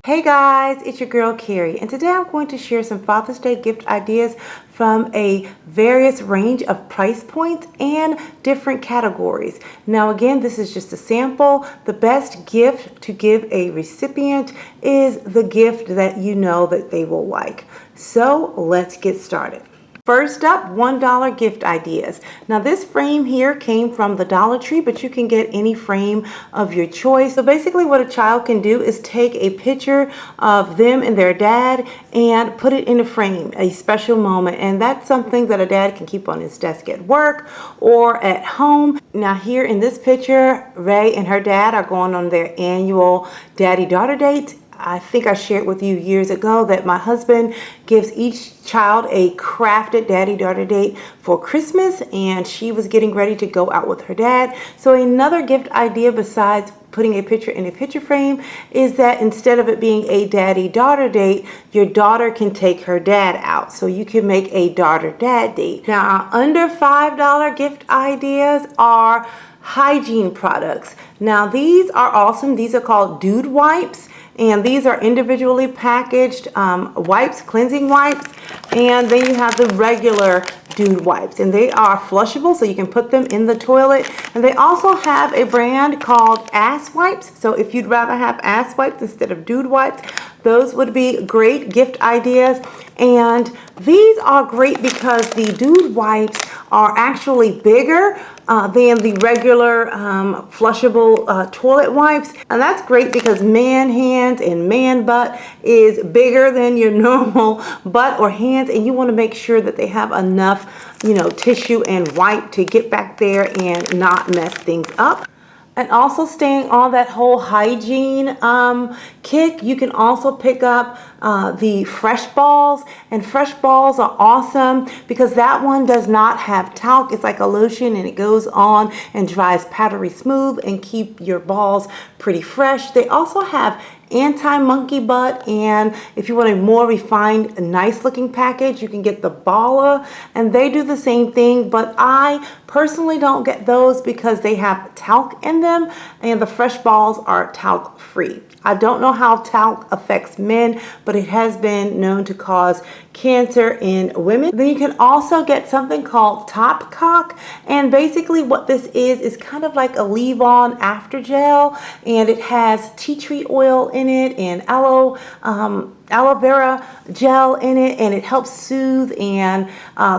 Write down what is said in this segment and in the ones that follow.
Hey guys, it's your girl Carrie, and today I'm going to share some Father's Day gift ideas from a various range of price points and different categories. Now again, this is just a sample. The best gift to give a recipient is the gift that you know that they will like. So let's get started. First up, $1 gift ideas. Now this frame here came from the Dollar Tree, but you can get any frame of your choice. So basically what a child can do is take a picture of them and their dad and put it in a frame, a special moment. And that's something that a dad can keep on his desk at work or at home. Now here in this picture, Ray and her dad are going on their annual daddy-daughter date. I think I shared with you years ago that my husband gives each child a crafted daddy-daughter date for Christmas, and she was getting ready to go out with her dad. So another gift idea besides putting a picture in a picture frame is that instead of it being a daddy-daughter date, your daughter can take her dad out. So you can make a daughter-dad date. Now, our under $5 gift ideas are hygiene products. Now, these are awesome. These are called dude wipes. And these are individually packaged wipes, cleansing wipes. And then you have the regular dude wipes. And they are flushable, so you can put them in the toilet. And they also have a brand called Asswipes. So if you'd rather have Asswipes instead of dude wipes, those would be great gift ideas. And these are great because the dude wipes are actually bigger than the regular flushable toilet wipes. And that's great because man hands and man butt is bigger than your normal butt or hands, and you want to make sure that they have enough, tissue and wipe to get back there and not mess things up. And also staying on that whole hygiene kick, you can also pick up the Fresh Balls. And Fresh Balls are awesome because that one does not have talc. It's like a lotion, and it goes on and dries powdery smooth and keep your balls pretty fresh. They also have anti-monkey butt, and if you want a more refined, nice looking package, you can get the Bala, and they do the same thing, but I personally don't get those because they have talc in them, and the Fresh Balls are talc free. I don't know how talc affects men, but it has been known to cause cancer in women. Then you can also get something called Topcock, and basically what this is kind of like a leave-on after gel, and it has tea tree oil in it and aloe vera gel in it, and it helps soothe and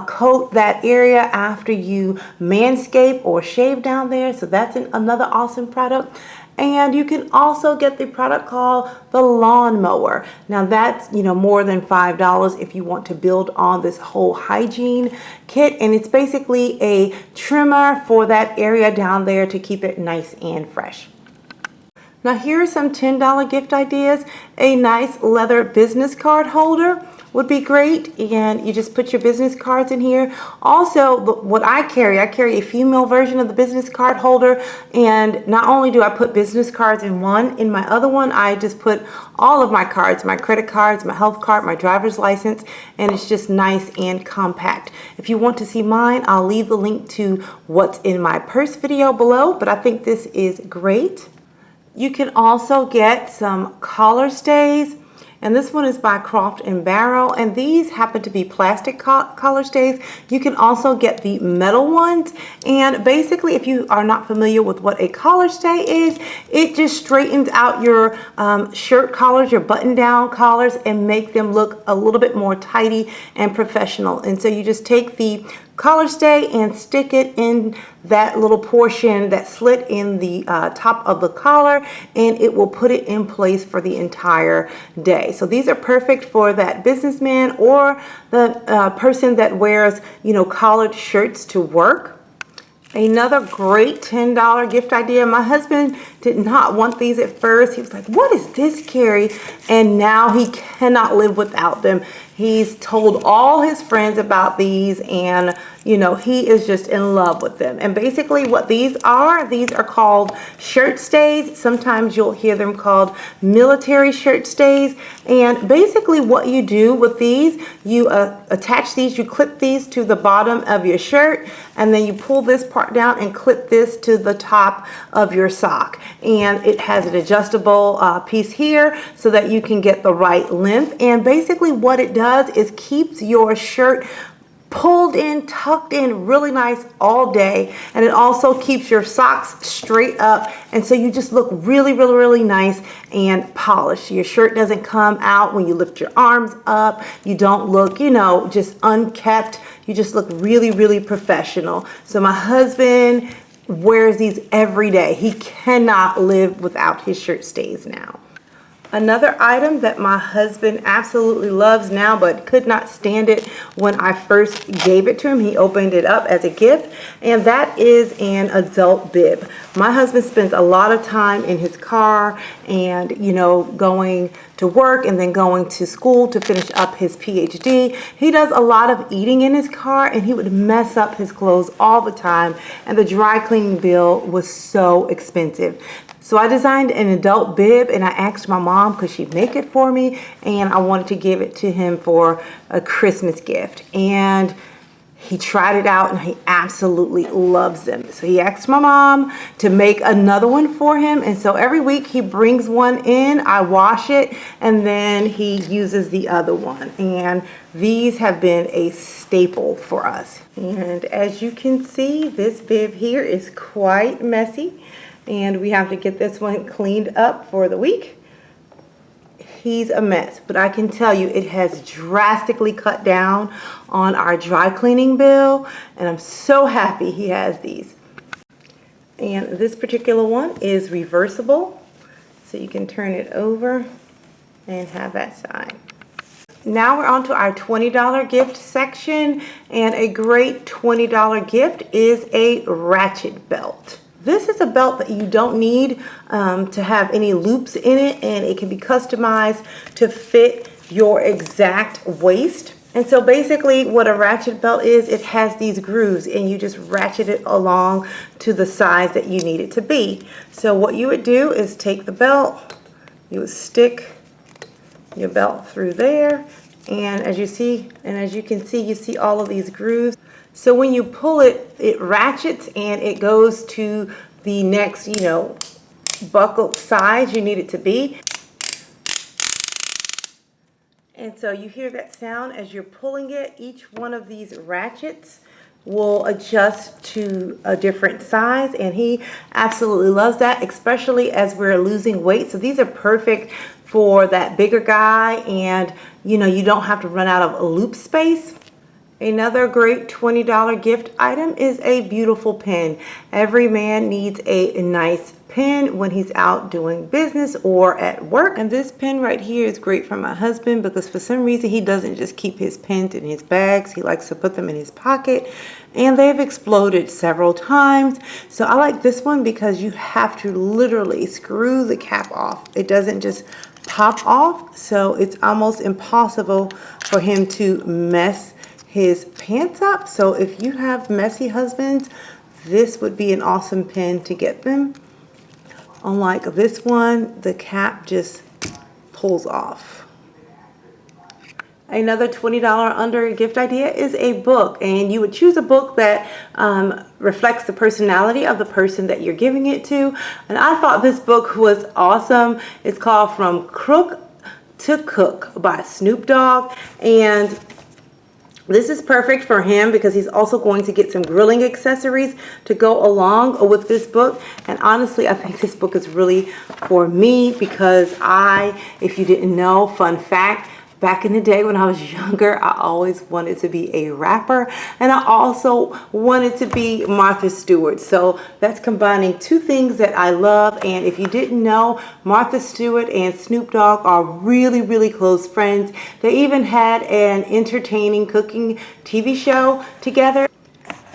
coat that area after you manscape or shave down there. So that's another awesome product. And you can also get the product called the Lawn Mower. Now that's, more than $5 if you want to build on this whole hygiene kit. And it's basically a trimmer for that area down there to keep it nice and fresh. Now here are some $10 gift ideas. A nice leather business card holder would be great, and you just put your business cards in here. Also, what I carry a female version of the business card holder, and not only do I put business cards in one, in my other one I just put all of my cards, my credit cards, my health card, my driver's license, and it's just nice and compact. If you want to see mine, I'll leave the link to what's in my purse video below, but I think this is great. You can also get some collar stays, and this one is by Croft & Barrel, and these happen to be plastic collar stays. You can also get the metal ones, and basically if you are not familiar with what a collar stay is, it just straightens out your shirt collars, your button down collars, and make them look a little bit more tidy and professional. And so you just take the collar stay and stick it in that little portion, that slit in the top of the collar, and it will put it in place for the entire day. So these are perfect for that businessman or the person that wears, collared shirts to work. Another great $10 gift idea. My husband did not want these at first. He was like, "What is this, Carrie?" And now he cannot live without them. He's told all his friends about these, and you know, he is just in love with them. And basically what these are called shirt stays. Sometimes you'll hear them called military shirt stays. And basically what you do with these, you attach these, you clip these to the bottom of your shirt, and then you pull this part down and clip this to the top of your sock. And it has an adjustable piece here so that you can get the right length. And basically what it does is keeps your shirt pulled in, tucked in really nice all day, and it also keeps your socks straight up, and so you just look really nice and polished. Your shirt doesn't come out when you lift your arms up. You don't look, you know, just unkept. You just look really professional. So my husband wears these every day. He cannot live without his shirt stays now. Another item that my husband absolutely loves now, but could not stand it when I first gave it to him. He opened it up as a gift, and that is an adult bib. My husband spends a lot of time in his car and, you know, going to work and then going to school to finish up his PhD. He does a lot of eating in his car, and he would mess up his clothes all the time, and the dry cleaning bill was so expensive. So I designed an adult bib, and I asked my mom could she make it for me, and I wanted to give it to him for a Christmas gift. And he tried it out and he absolutely loves them. So he asked my mom to make another one for him, and so every week he brings one in, I wash it, and then he uses the other one. And these have been a staple for us. And as you can see, this bib here is quite messy, and we have to get this one cleaned up for the week. He's a mess, but I can tell you it has drastically cut down on our dry cleaning bill, and I'm so happy he has these. And this particular one is reversible, so you can turn it over and have that side. Now we're on to our $20 gift section, and a great $20 gift is a Ratchet Belt. This is a belt that you don't need to have any loops in it, and it can be customized to fit your exact waist. And so basically what a ratchet belt is, it has these grooves, and you just ratchet it along to the size that you need it to be. So what you would do is take the belt, you would stick your belt through there, and as you can see, you see all of these grooves. So when you pull it, it ratchets and it goes to the next, you know, buckle size you need it to be. And so you hear that sound as you're pulling it. Each one of these ratchets will adjust to a different size, and he absolutely loves that, especially as we're losing weight. So these are perfect for that bigger guy, and you know, you don't have to run out of loop space. Another great $20 gift item is a beautiful pen. Every man needs a nice pen when he's out doing business or at work. And this pen right here is great for my husband because for some reason he doesn't just keep his pens in his bags. He likes to put them in his pocket, and they've exploded several times. So I like this one because you have to literally screw the cap off. It doesn't just pop off, so it's almost impossible for him to mess his pants up. So if you have messy husbands, this would be an awesome pen to get them. Unlike this one, the cap just pulls off. Another $20 under gift idea is a book, and you would choose a book that reflects the personality of the person that you're giving it to. And I thought this book was awesome. It's called From Crook to Cook by Snoop Dogg, and this is perfect for him because he's also going to get some grilling accessories to go along with this book. And honestly, I think this book is really for me because if you didn't know, fun fact, back in the day when I was younger, I always wanted to be a rapper, and I also wanted to be Martha Stewart. So that's combining two things that I love. And if you didn't know, Martha Stewart and Snoop Dogg are really, really close friends. They even had an entertaining cooking TV show together.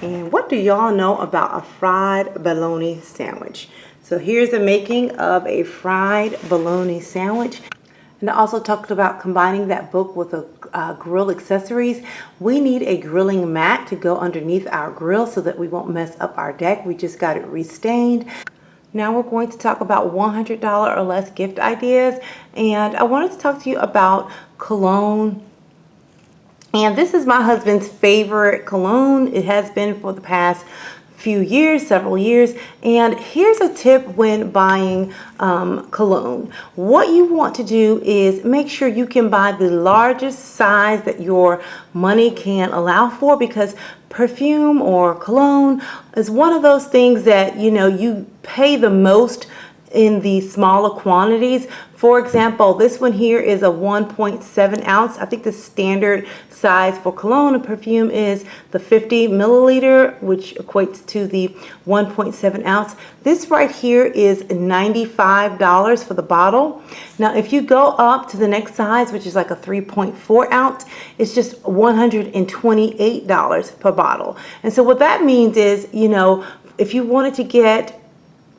And what do y'all know about a fried bologna sandwich? So here's the making of a fried bologna sandwich. And I also talked about combining that book with a grill accessories. We need a grilling mat to go underneath our grill so that we won't mess up our deck. We just got it restained. Now we're going to talk about $100 or less gift ideas. And I wanted to talk to you about cologne. And this is my husband's favorite cologne. It has been for the past few years, several years. And here's a tip when buying cologne. What you want to do is make sure you can buy the largest size that your money can allow for, because perfume or cologne is one of those things that, you know, you pay the most in the smaller quantities. For example, this one here is a 1.7 ounce. I think the standard size for cologne and perfume is the 50 milliliter, which equates to the 1.7 ounce. This right here is $95 for the bottle. Now, if you go up to the next size, which is like a 3.4 ounce, it's just $128 per bottle. And so what that means is, you know, if you wanted to get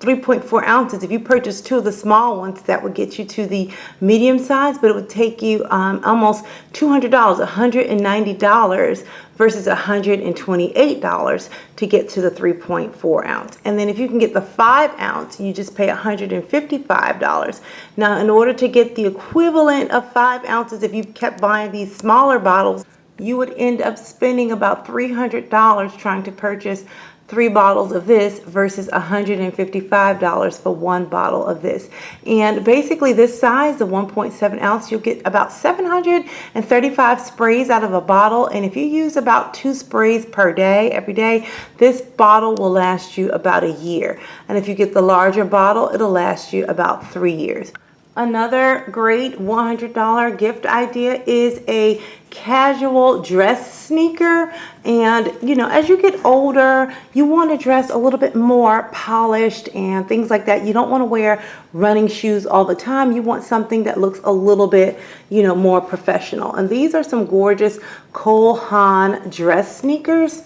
3.4 ounces, if you purchase two of the small ones, that would get you to the medium size, but it would take you almost $200, $190 versus $128 to get to the 3.4 ounce. And then if you can get the 5 ounce, you just pay $155. Now, in order to get the equivalent of 5 ounces, if you kept buying these smaller bottles, you would end up spending about $300 trying to purchase 3 bottles of this versus $155 for 1 bottle of this. And basically this size, the 1.7 ounce, you'll get about 735 sprays out of a bottle. And if you use about 2 sprays per day, every day, this bottle will last you about a year. And if you get the larger bottle, it'll last you about 3 years. Another great $100 gift idea is a casual dress sneaker. And you know, as you get older, you want to dress a little bit more polished and things like that. You don't want to wear running shoes all the time. You want something that looks a little bit, you know, more professional. And these are some gorgeous Haan dress sneakers.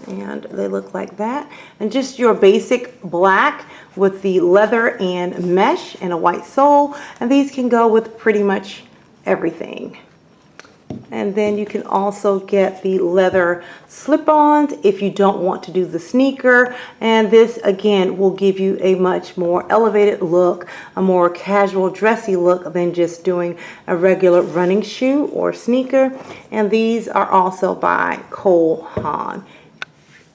And they look like that. And just your basic black with the leather and mesh and a white sole. And these can go with pretty much everything. And then you can also get the leather slip-ons if you don't want to do the sneaker. And this again will give you a much more elevated look, a more casual dressy look than just doing a regular running shoe or sneaker. And these are also by Haan.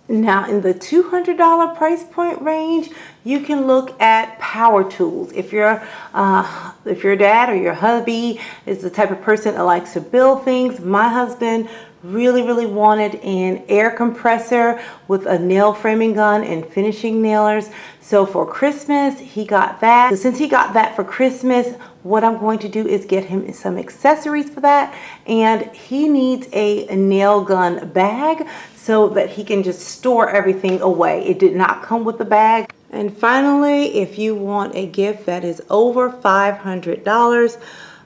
Now, in the $200 price point range, you can look at power tools. If your dad or your hubby is the type of person that likes to build things, my husband really wanted an air compressor with a nail framing gun and finishing nailers. So for Christmas, he got that. So since he got that for Christmas, what I'm going to do is get him some accessories for that. And he needs a nail gun bag so that he can just store everything away. It did not come with the bag. And finally, if you want a gift that is over $500,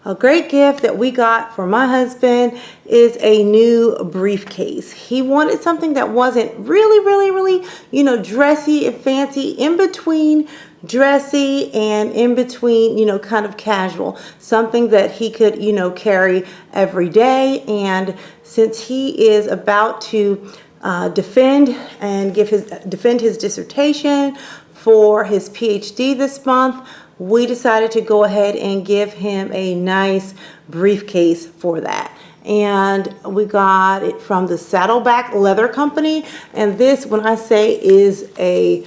a great gift that we got for my husband is a new briefcase. He wanted something that wasn't really, you know, dressy and fancy, in between dressy and in between, you know, kind of casual. Something that he could, you know, carry every day. And since he is about to defend his dissertation for his PhD this month, we decided to go ahead and give him a nice briefcase for that. And we got it from the Saddleback leather company. And this, when I say, is a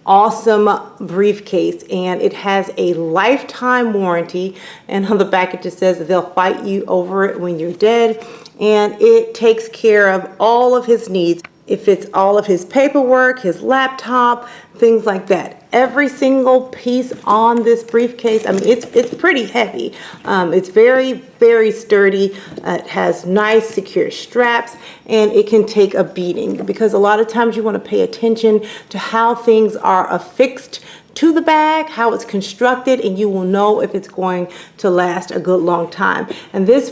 awesome briefcase, and it has a lifetime warranty. And on the back it just says that they'll fight you over it when you're dead. And it takes care of all of his needs. It fits all of his paperwork, his laptop, things like that. Every single piece on this briefcase, I mean, it's pretty heavy. It's very sturdy. It has nice secure straps, and it can take a beating, because a lot of times you want to pay attention to how things are affixed to the bag, how it's constructed, and you will know if it's going to last a good long time. And this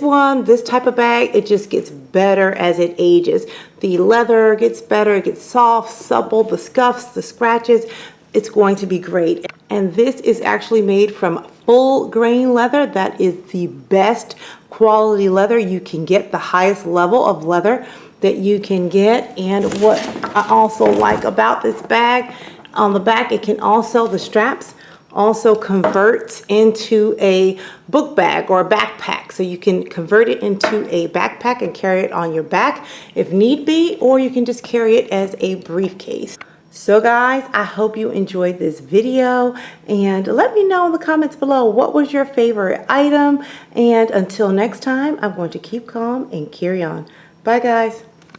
type of bag, it just gets better as it ages. The leather gets better, it gets soft, supple, the scuffs, the scratches, it's going to be great. And this is actually made from full grain leather. That is the best quality leather you can get, the highest level of leather that you can get. And what I also like about this bag, on the back, it can also, the straps also convert into a book bag or a backpack. So you can convert it into a backpack and carry it on your back if need be, or you can just carry it as a briefcase. So guys, I hope you enjoyed this video, and let me know in the comments below what was your favorite item. And until next time, I'm going to keep calm and carry on. Bye guys.